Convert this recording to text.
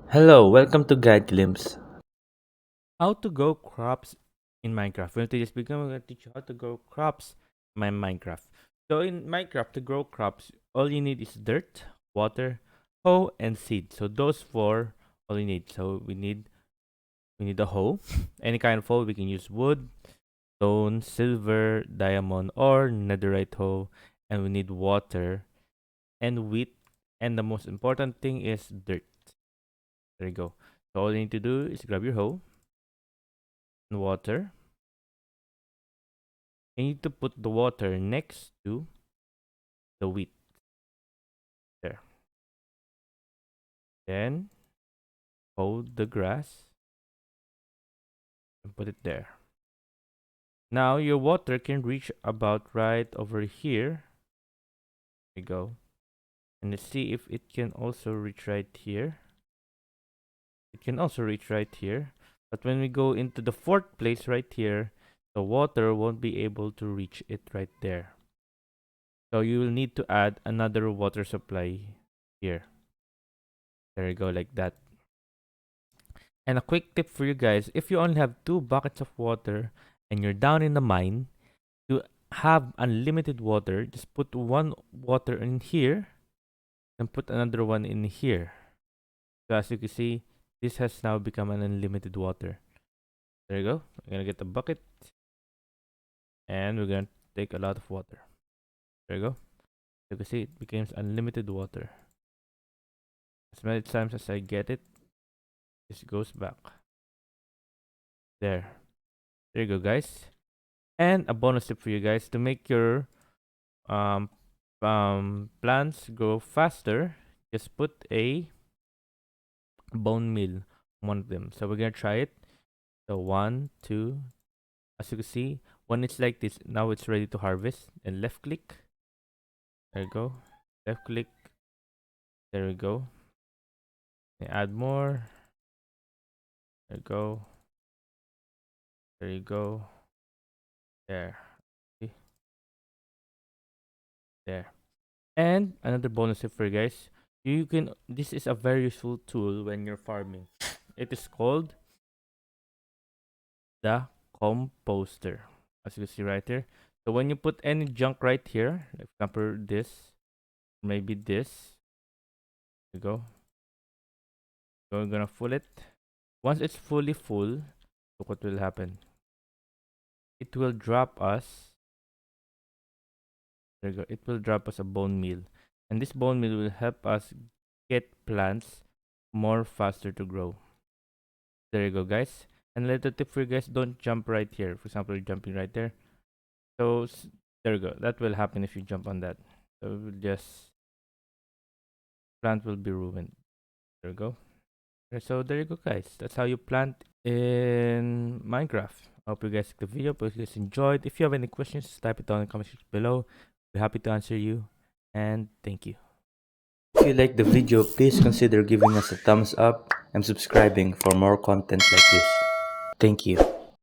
Hello, welcome to Guide Glimpse. How to grow crops in Minecraft. We're going to teach you how to grow crops in Minecraft. So in Minecraft, to grow crops, all you need is dirt, water, hoe, and seed. So those four, all you need. So we need a hoe. Any kind of hoe. We can use wood, stone, silver, diamond, or netherite hoe. And we need water and wheat. And the most important thing is dirt. There you go. So all you need to do is grab your hoe and water. You need to put the water next to the wheat there. Then hold the grass and put it there. Now your water can reach about right over here. There you go. And let's see if it can also reach right here. It can also reach right here. But when we go into the fourth place right here, the water won't be able to reach it right there. So you will need to add another water supply here. There you go, like that. And a quick tip for you guys, if you only have 2 buckets of water and you're down in the mine, to have unlimited water, just put one water in here and put another one in here. So as you can see, this has now become an unlimited water. There you go. We're gonna get a bucket and we're gonna take a lot of water. There you go. You can see it becomes unlimited water. As many times as I get it, this goes back. There. There you go, guys. And a bonus tip for you guys to make your um, plants grow faster, just put a bone meal on one of them. So we're gonna try it. So one, two. As you can see, when it's like this, now it's ready to harvest. And left click. There you go. Left click. There we go. And add more. There you go. There you go. There. See? There. And another bonus tip for you guys. You can. This is a very useful tool when you're farming. It is called the composter, as you can see right here. So when you put any junk right here, like for example this, maybe this, you go. So we're gonna fill it. Once it's fully full, look what will happen. It will drop us. There you go. It will drop us a bone meal, and this bone meal will help us get plants more faster to grow. There you go, guys. And a little tip for you guys: don't jump right here. For example, you're jumping right there. So there you go. That will happen if you jump on that. So it will just plant will be ruined. There you go. Okay, so there you go, guys. That's how you plant in Minecraft. I hope you guys like the video. Hope you guys enjoyed. If you have any questions, type it down in the comment section below. We're happy to answer you. And thank you. If you like the video, please consider giving us a thumbs up and subscribing for more content like this. Thank you.